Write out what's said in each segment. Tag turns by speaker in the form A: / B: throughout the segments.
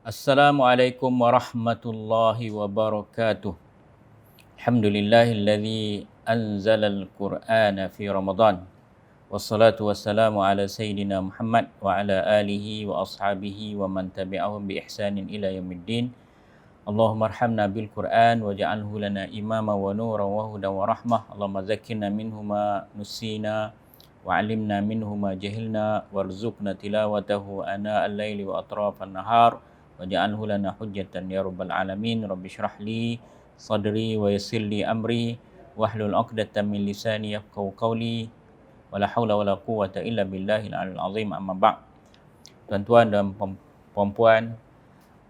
A: Assalamualaikum warahmatullahi wabarakatuh. Alhamdulillahilladzi anzalal Qur'ana fi Ramadan. Wassalatu wassalamu ala sayyidina Muhammad wa ala alihi wa ashabihi wa man tabi'ahum bi ihsanin ila yaumiddin. Allahumma arhamna bil Qur'an waj'alhu lana imama wa nuran wa hudan wa rahmah. Allahumma zakkirna minhu ma nusina wa 'allimna minhu ma jahilna warzuqna tilawatahu ana al-laili wa atrafan nahar. Waj'alhu lana hujjatan ya rabbal alamin. Rabbi shrah li sadri wa yassir li amri wahlul 'uqdatam min lisani yafqahu qawli. Wala haula wala quwwata illa billahil aliyil azim. Amma ba'd. Tuan-tuan dan puan-puan,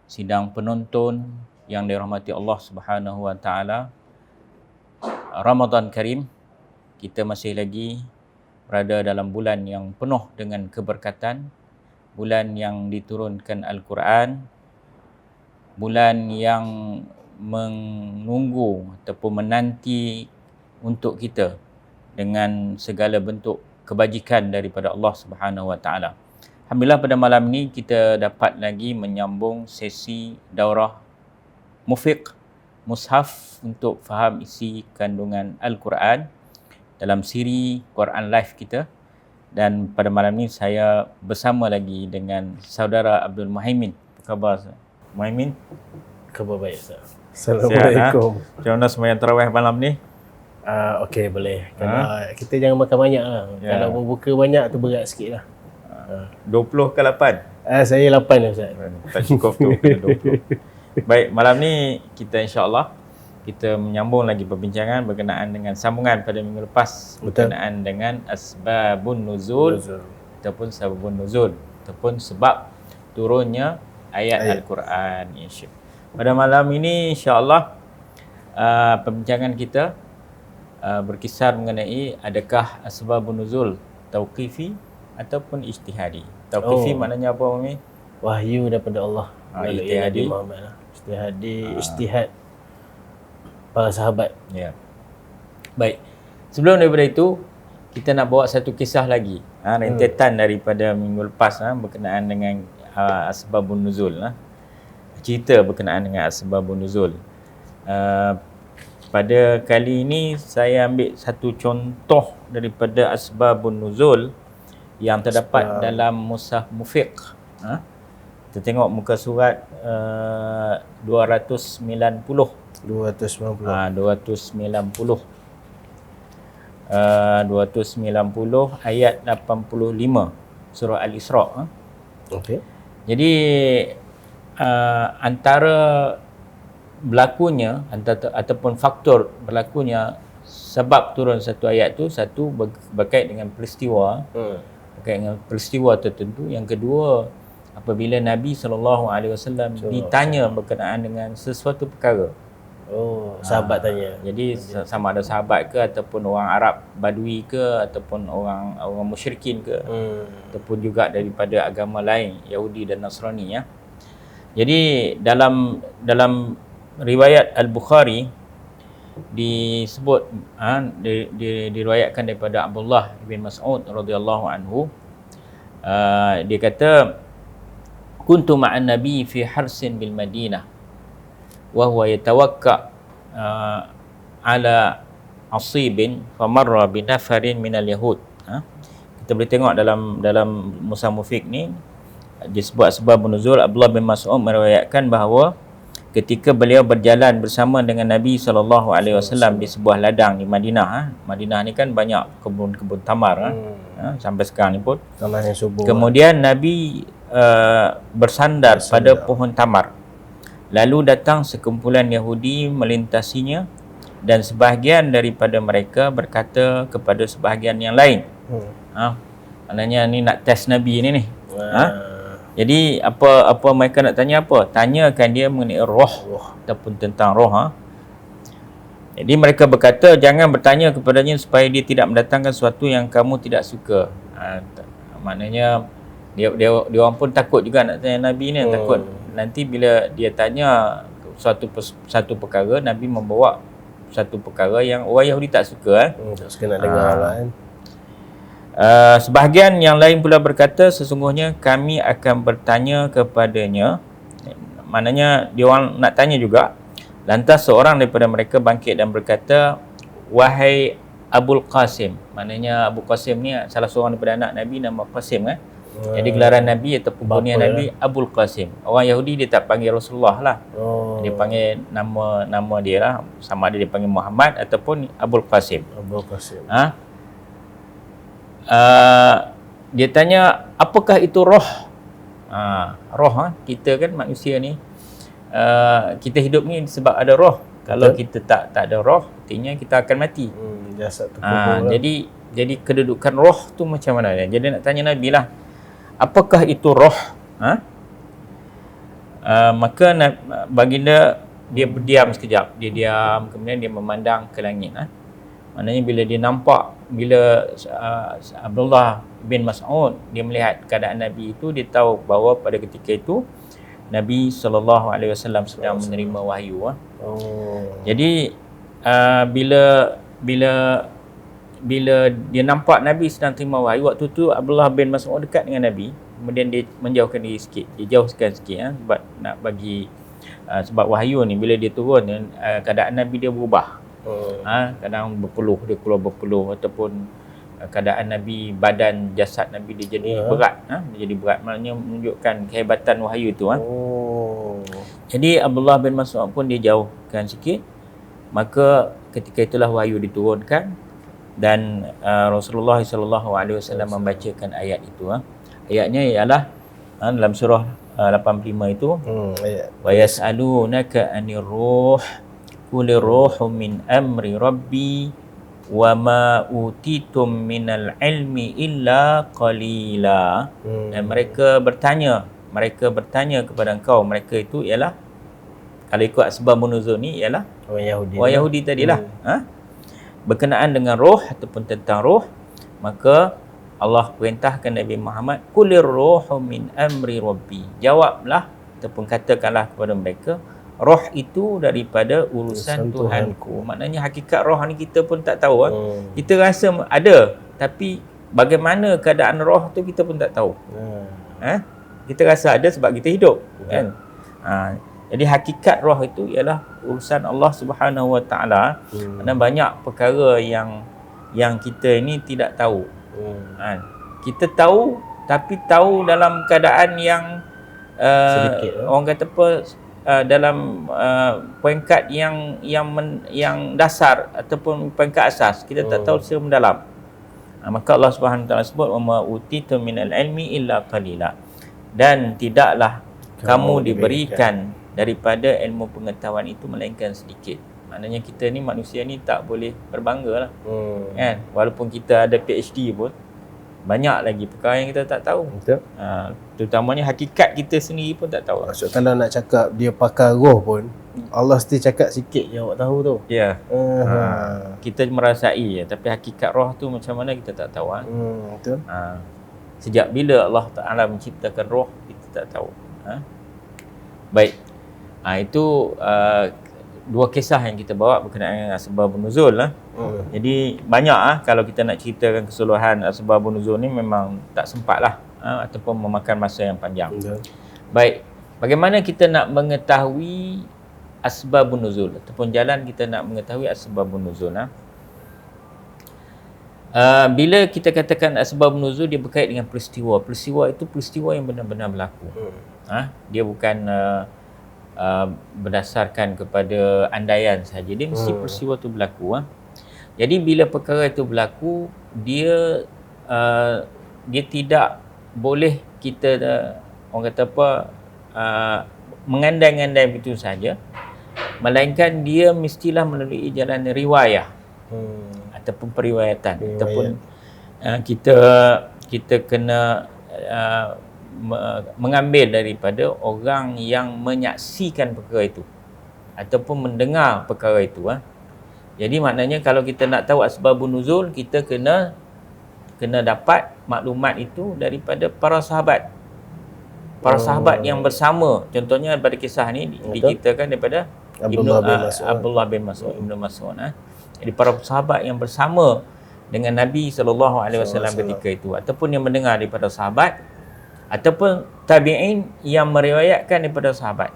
A: sidang penonton yang dirahmati Allah Subhanahu wa taala, Ramadan Karim, kita masih lagi berada dalam bulan yang penuh dengan keberkatan, bulan yang diturunkan Al-Quran, bulan yang menunggu ataupun menanti untuk kita dengan segala bentuk kebajikan daripada Allah Subhanahu wa taala. Alhamdulillah, pada malam ini kita dapat lagi menyambung sesi daurah mufiq mushaf untuk faham isi kandungan Al-Quran dalam siri Quran Live kita. Dan pada malam ini saya bersama lagi dengan saudara Abdul Muhaimin. Apa khabar, Muhaimin?
B: Khabar baik, Ustaz. Assalamualaikum.
A: Macam mana sembahyang tarawih malam ni?
B: Okey, boleh. Kalau kita jangan makan banyak lah. Kalau berbuka banyak tu berat sikit lah.
A: 20 ke 8?
B: Saya 8 lah, Ustaz.
A: Tak cukup tu, kena 20. Baik, malam ni kita insya-Allah kita menyambung lagi perbincangan berkenaan dengan sambungan pada minggu lepas.
B: Betul.
A: Berkenaan dengan asbabun nuzul ataupun sababun nuzul ataupun sebab turunnya ayat Al-Quran. Pada malam ini insya-Allah perbincangan kita berkisar mengenai adakah asbabun nuzul tauqifi ataupun ijtihadi. Tauqifi maknanya apa, Mami?
B: Wahyu daripada Allah.
A: Ijtihadi.
B: Ijtihad para sahabat.
A: Ya. Baik. Sebelum daripada itu, kita nak bawa satu kisah lagi. Rentetan daripada minggu lepas berkenaan dengan asbabun nuzul. Cerita berkenaan dengan asbabun nuzul. Pada kali ini saya ambil satu contoh daripada asbabun nuzul yang terdapat dalam mushaf mufiq. Kita tengok muka surat 290. 290 ayat 85 surah Al-Isra.
B: Okey.
A: Jadi antara berlakunya ataupun faktor berlakunya sebab turun satu ayat tu, satu berkait dengan peristiwa, berkait dengan peristiwa tertentu. Yang kedua, apabila Nabi SAW ditanya berkenaan dengan sesuatu perkara.
B: Sahabat tanya.
A: Jadi sama ada sahabat ke ataupun orang Arab Badui ke ataupun orang musyrikin ke, ataupun juga daripada agama lain, Yahudi dan Nasrani ya. Jadi dalam riwayat Al-Bukhari disebut diriwayatkan daripada Abdullah bin Mas'ud radhiyallahu anhu, dia kata, kuntu ma'an nabi fi harsin bil Madinah wa huwa yatawakka ala asibin famarra binafarin minal yahud. Kita boleh tengok dalam mushaf mufiq ni disebut sebab nuzul. Abdullah bin Mas'ud meriwayatkan bahawa ketika beliau berjalan bersama dengan Nabi SAW di sebuah ladang di Madinah. Madinah ni kan banyak kebun-kebun tamar sampai sekarang ni pun.
B: Taman yang subur.
A: Kemudian Nabi bersandar pada pohon tamar. Lalu datang sekumpulan Yahudi melintasinya dan sebahagian daripada mereka berkata kepada sebahagian yang lain. Maknanya ni nak test Nabi ni. Jadi apa mereka nak tanya apa? Tanyakan dia mengenai roh ataupun tentang roh. Jadi mereka berkata, jangan bertanya kepadanya supaya dia tidak mendatangkan sesuatu yang kamu tidak suka. Maknanya dia orang pun takut juga nak tanya Nabi ni, takut nanti bila dia tanya satu perkara, Nabi membawa satu perkara yang orang Yahudi tak suka.
B: Tak suka nak dengar lah kan.
A: Sebahagian yang lain pula berkata, sesungguhnya kami akan bertanya kepadanya, maknanya dia orang nak tanya juga. Lantas seorang daripada mereka bangkit dan berkata, wahai Abul Qasim. Maknanya Abu Qasim ni salah seorang daripada anak Nabi nama Qasim kan. Jadi gelaran Nabi ataupun kunyah Nabi Abul Qasim. Orang Yahudi dia tak panggil Rasulullah lah. Dia panggil nama dia lah. Sama ada dia panggil Muhammad ataupun Abul Qasim.
B: Abul Qasim.
A: Dia tanya, apakah itu roh? Roh kita kan manusia ni, kita hidup ni sebab ada roh. Kalau kita tak ada roh, artinya kita akan mati.
B: Jasad terkubur.
A: Jadi kedudukan roh tu macam mana? Jadi nak tanya Nabi lah, apakah itu roh? Maka baginda dia berdiam sekejap. Dia diam, kemudian dia memandang ke langit. Maknanya bila dia nampak, bila Abdullah bin Mas'ud dia melihat keadaan Nabi itu, dia tahu bahawa pada ketika itu Nabi SAW sedang menerima wahyu. Jadi bila dia nampak Nabi sedang terima wahyu, waktu tu Abdullah bin Mas'ud dekat dengan Nabi, kemudian dia menjauhkan diri sikit, dia jauhkan sikit sebab nak bagi sebab wahyu ni bila dia turun, keadaan Nabi dia berubah. Kadang berpeluh, dia keluar berpeluh, ataupun keadaan Nabi, badan jasad Nabi dia jadi berat. Dia jadi berat, maknanya menunjukkan kehebatan wahyu itu. Jadi Abdullah bin Mas'ud pun dia jauhkan sikit. Maka ketika itulah wahyu diturunkan dan Rasulullah SAW membacakan ayat itu. Ayatnya ialah dalam surah 85 itu, wa yas'alunaka 'anir ruh qulir ruhu min amri rabbi wa ma utitum minal ilmi illa qalila. Dan mereka bertanya kepada engkau, mereka itu ialah, kalau ikut asbabun nuzul ni ialah orang Yahudi tadilah. Berkenaan dengan roh ataupun tentang roh, maka Allah perintahkan Nabi Muhammad, qulir ruhu min amri rabbi, jawablah ataupun katakanlah kepada mereka, roh itu daripada urusan Tuhanku. Maknanya hakikat roh ni kita pun tak tahu. Kita rasa ada, tapi bagaimana keadaan roh tu kita pun tak tahu. Kita rasa ada sebab kita hidup, kan? Jadi hakikat roh itu ialah urusan Allah Subhanahu Wa Taala. Dan banyak perkara yang kita ini tidak tahu. Kita tahu, tapi tahu dalam keadaan yang sedikit, orang kata apa, dalam peringkat yang dasar ataupun peringkat asas. Kita tak tahu secara mendalam. Maka Allah Subhanahu Wa Taala sebut, wa ma utitu minal ilmi illa qalila, dan tidaklah kamu diberikan daripada ilmu pengetahuan itu melainkan sedikit. Maknanya kita ni manusia ni tak boleh berbangga lah. Kan? Walaupun kita ada PhD pun, banyak lagi perkara yang kita tak tahu.
B: Betul.
A: Terutamanya hakikat kita sendiri pun tak tahu.
B: Maksud kalau nak cakap dia pakar roh pun, Allah mesti cakap sikit je awak tahu tu.
A: Ya. Kita merasai, tapi hakikat roh tu macam mana kita tak tahu.
B: Betul.
A: Sejak bila Allah Ta'ala menciptakan roh, kita tak tahu. Baik. Itu dua kisah yang kita bawa berkenaan dengan asbabun nuzul lah. Jadi banyak kalau kita nak ceritakan keseluruhan asbabun nuzul ni memang tak sempat lah, ataupun memakan masa yang panjang. Baik, bagaimana kita nak mengetahui asbabun nuzul ataupun jalan kita nak mengetahui asbabun nuzul? Bila kita katakan asbabun nuzul, dia berkait dengan peristiwa. Peristiwa itu peristiwa yang benar-benar berlaku. Dia bukan berdasarkan kepada andaian saja. Dia mesti peristiwa itu berlaku. Jadi bila perkara itu berlaku, dia tidak boleh kita orang kata apa, mengandai-andai begitu saja, melainkan dia mestilah melalui jalan riwayah ataupun periwayatan. Ataupun kita kena mengambil daripada orang yang menyaksikan perkara itu ataupun mendengar perkara itu. Jadi maknanya kalau kita nak tahu asbabun nuzul, kita kena dapat maklumat itu daripada para sahabat. Para sahabat yang bersama. Contohnya pada kisah ni diceritakan daripada Abdullah bin Mas'ud, Ibnu Mas'ud. Jadi para sahabat yang bersama dengan Nabi SAW ketika itu, ataupun yang mendengar daripada sahabat, ataupun tabi'in yang meriwayatkan daripada sahabat.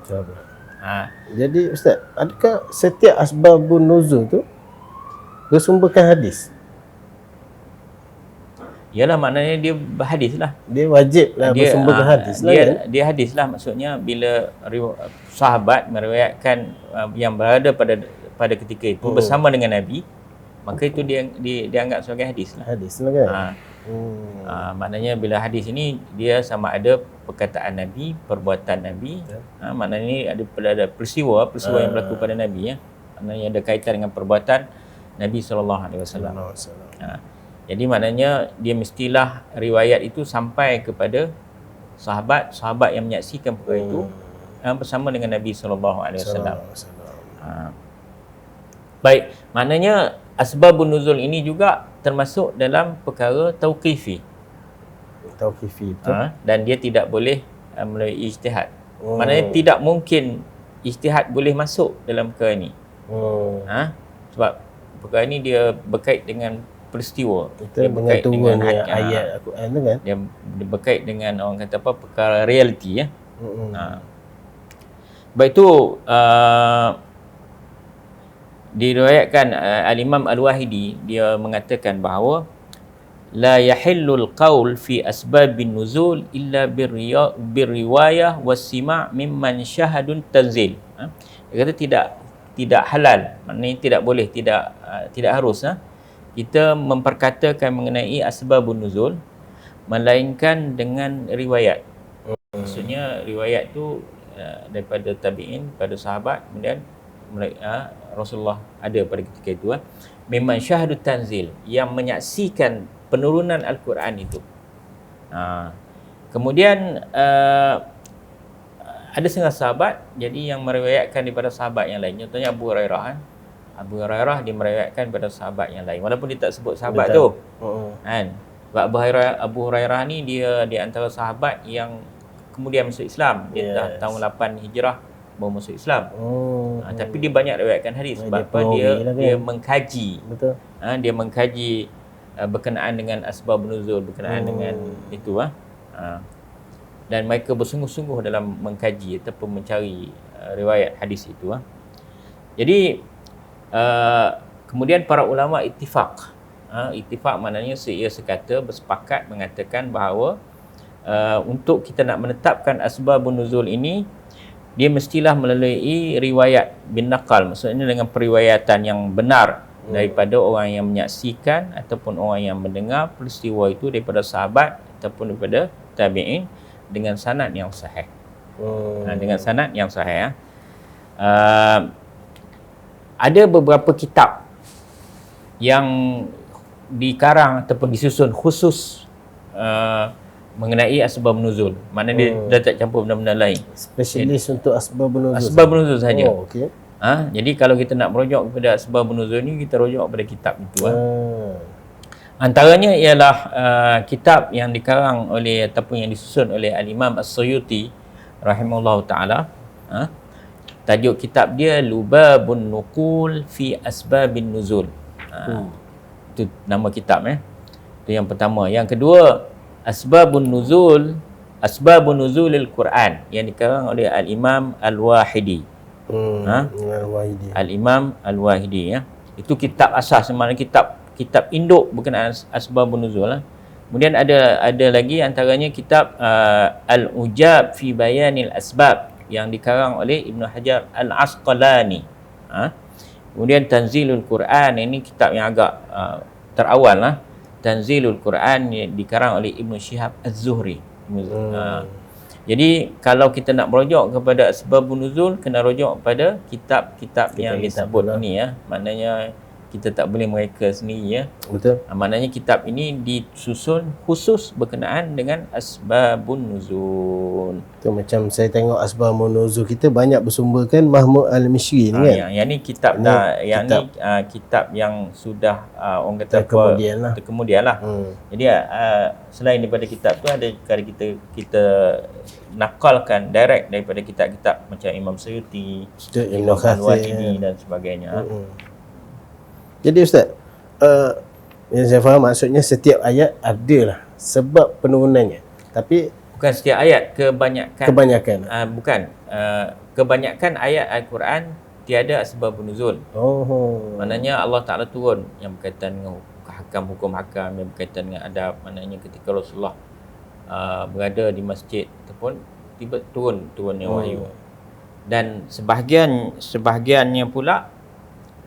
B: Jadi Ustaz, adakah setiap asbabun nuzul tu bersumberkan hadis?
A: Yalah, maknanya dia hadis lah.
B: Dia wajib lah bersumberkan hadis lah kan?
A: Dia hadis lah, maksudnya bila sahabat meriwayatkan yang berada pada ketika itu bersama dengan Nabi, maka itu dia dianggap sebagai hadis lah.
B: Hadis lah kan?
A: Maknanya bila hadis ini dia sama ada perkataan Nabi, perbuatan Nabi. Maknanya ada peristiwa yang berlaku pada Nabi, ya. Maknanya ada kaitan dengan perbuatan Nabi SAW. Jadi maknanya dia mestilah riwayat itu sampai kepada sahabat yang menyaksikan perkara itu bersama dengan Nabi SAW. Baik, maknanya asbabun nuzul ini juga termasuk dalam perkara tauqifi. Dan dia tidak boleh melalui ijtihad. Maknanya tidak mungkin ijtihad boleh masuk dalam perkara ini. Sebab perkara ini dia berkait dengan peristiwa. Dia berkait dengan
B: ayat Al-Quran tu kan?
A: Dia berkait dengan orang kata apa, perkara realiti, ya. Baik, itu diriwayatkan Al-Imam Al-Wahidi, dia mengatakan bahawa la yahillul qaul fi asbabin nuzul illa birriwayah wassima' mimman syahadun tanzil. Dia kata tidak halal, maknanya tidak boleh, tidak harus kita memperkatakan mengenai asbabun nuzul melainkan dengan riwayat. Maksudnya riwayat tu daripada tabi'in, pada sahabat, kemudian Rasulullah ada pada ketika itu, memang syahadut tanzil, yang menyaksikan penurunan Al-Quran itu. Kemudian ada setengah sahabat jadi yang meriwayatkan daripada sahabat yang lain. Contohnya Abu Hurairah. Abu Hurairah dia meriwayatkan daripada sahabat yang lain, walaupun dia tak sebut sahabat tu. Kan? Sebab Abu Hurairah ni dia di antara sahabat yang kemudian masuk Islam. Dia dah tahun 8 Hijrah baru masuk Islam. Tapi dia banyak riwayatkan hadis sebab dia mengkaji. Betul. Dia mengkaji berkenaan dengan asbab nuzul, berkenaan dengan itu. Dan mereka bersungguh-sungguh dalam mengkaji ataupun mencari riwayat hadis itu. Jadi kemudian para ulama ittifaq. Ittifaq maknanya ia sekata, bersepakat mengatakan bahawa untuk kita nak menetapkan asbabun nuzul ini, dia mestilah melalui riwayat bin naqal, maksudnya dengan periwayatan yang benar daripada orang yang menyaksikan ataupun orang yang mendengar peristiwa itu daripada sahabat ataupun daripada tabi'in dengan sanad yang sahih. Dengan sanad yang sahih. Ada beberapa kitab yang dikarang ataupun disusun khusus mengenai asbab nuzul. Maknanya dia dah tak campur benda-benda lain. Spesialis
B: untuk asbab nuzul.
A: Asbab nuzul saja.
B: Okey.
A: Jadi kalau kita nak merujuk kepada asbab nuzul ni, kita rujuk kepada kitab itu. Antaranya ialah kitab yang dikarang oleh ataupun yang disusun oleh Al-Imam As-Suyuti rahimahullahu taala. Tajuk kitab dia Lubabun Nuqul fi Asbabin Nuzul. Itu nama kitab. Itu yang pertama. Yang kedua, Asbabun Nuzulil Quran, yang dikarang oleh Al-Imam Al-Wahidi. Al-Imam Al-Wahidi, ya. Itu kitab asas, sebenarnya kitab induk berkenaan asbabun nuzul. Kemudian ada lagi antaranya kitab Al-Ujab fi Bayanil Asbab, yang dikarang oleh Ibnu Hajar Al-Asqalani. Kemudian Tanzilul Quran, ini kitab yang agak terawal. Tanzilul Quran dikarang oleh Ibnu Syihab Az-Zuhri. Jadi kalau kita nak merujuk kepada asbabun nuzul, kena rujuk kepada kitab-kitab yang disebut ini, ya. Maknanya kita tak boleh mereka sendiri, ya.
B: Betul.
A: Maknanya kitab ini disusun khusus berkenaan dengan asbabun nuzul.
B: Tu macam saya tengok asbabun nuzul kita banyak bersumberkan Mahmud Al-Mishri ni kan.
A: Yang ni kitab kitab yang sudah orang kata terkemudian lah. Jadi selain daripada kitab tu, ada kali kita nakalkan direct daripada kitab-kitab macam Imam Suyuti, Imam Al-Wahidi dan sebagainya.
B: Jadi Ustaz, yang saya faham maksudnya setiap ayat adalah sebab penurunannya. Tapi
A: Bukan setiap ayat, kebanyakan.
B: Kebanyakan.
A: Bukan. Kebanyakan ayat Al-Quran tiada asbabun nuzul.
B: Oh.
A: Maknanya Allah Ta'ala turun yang berkaitan dengan hukum hakam, yang berkaitan dengan adab. Maknanya ketika Rasulullah berada di masjid ataupun tiba turunnya wahyu. Dan sebahagiannya pula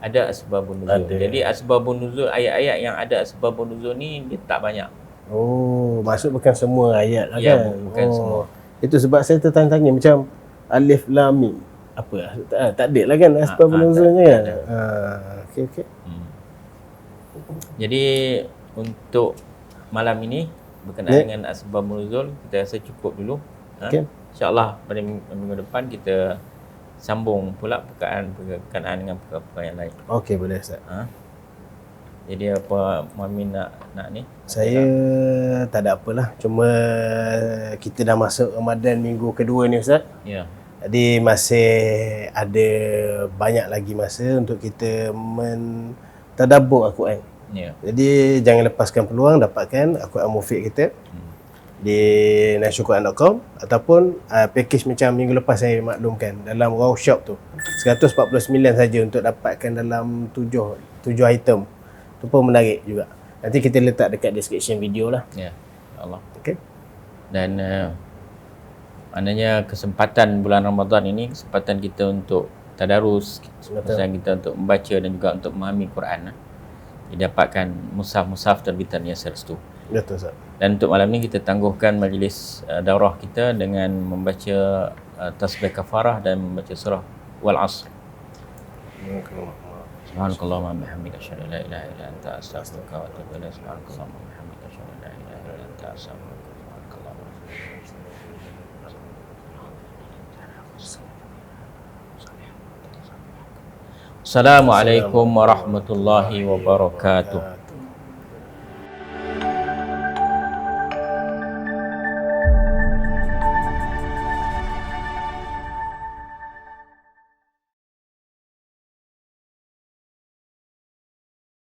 A: ada asbabun nuzul. Jadi asbabun nuzul, ayat-ayat yang ada asbabun nuzul ni dia tak banyak.
B: Oh, maksud bukan semua ayat lah
A: Ya,
B: kan?
A: bukan semua.
B: Itu sebab saya tertanya-tanya macam Alif Lam Mim. Apa? Tak ada lah kan asbabun nuzulnya kan? Okey.
A: Jadi untuk malam ini berkenaan dengan asbabun nuzul, kita rasa cukup dulu.
B: Okey.
A: InsyaAllah pada minggu depan kita sambung pula berkenaan dengan perkara-perkara yang lain.
B: Okey, boleh Ustaz.
A: Jadi apa Muhammad nak ni?
B: Saya tak ada apalah. Cuma kita dah masuk Ramadan minggu kedua ni Ustaz.
A: Ya.
B: Jadi masih ada banyak lagi masa untuk kita mentadabbur Al-Quran.
A: Ya.
B: Jadi jangan lepaskan peluang dapatkan Al-Quran Mufid kita di nasyurquran.com ataupun package macam minggu lepas saya maklumkan dalam Raw Shop tu 149 saja untuk dapatkan dalam 7 item. Tu pun menarik juga. Nanti kita letak dekat description video lah.
A: Ya. Allah.
B: Okey.
A: Dan maknanya kesempatan bulan Ramadan ini kesempatan kita untuk tadarus, kesempatan kita untuk membaca dan juga untuk memahami Quran. Didapatkan mushaf-mushaf terbitan Yasir Restu.
B: Betul Ustaz.
A: Dan untuk malam ni kita tangguhkan majlis daurah kita dengan membaca tasbih kafarah dan membaca surah Wal Asr. Subhanakallahumma wa bihamdika asyhadu an la ilaha illa anta astaghfiruka wa atubu ilaik. Subhanakallahumma wa bihamdika asyhadu an la ilaha illa anta astaghfiruka wa atubu ilaik. Assalamualaikum warahmatullahi wabarakatuh.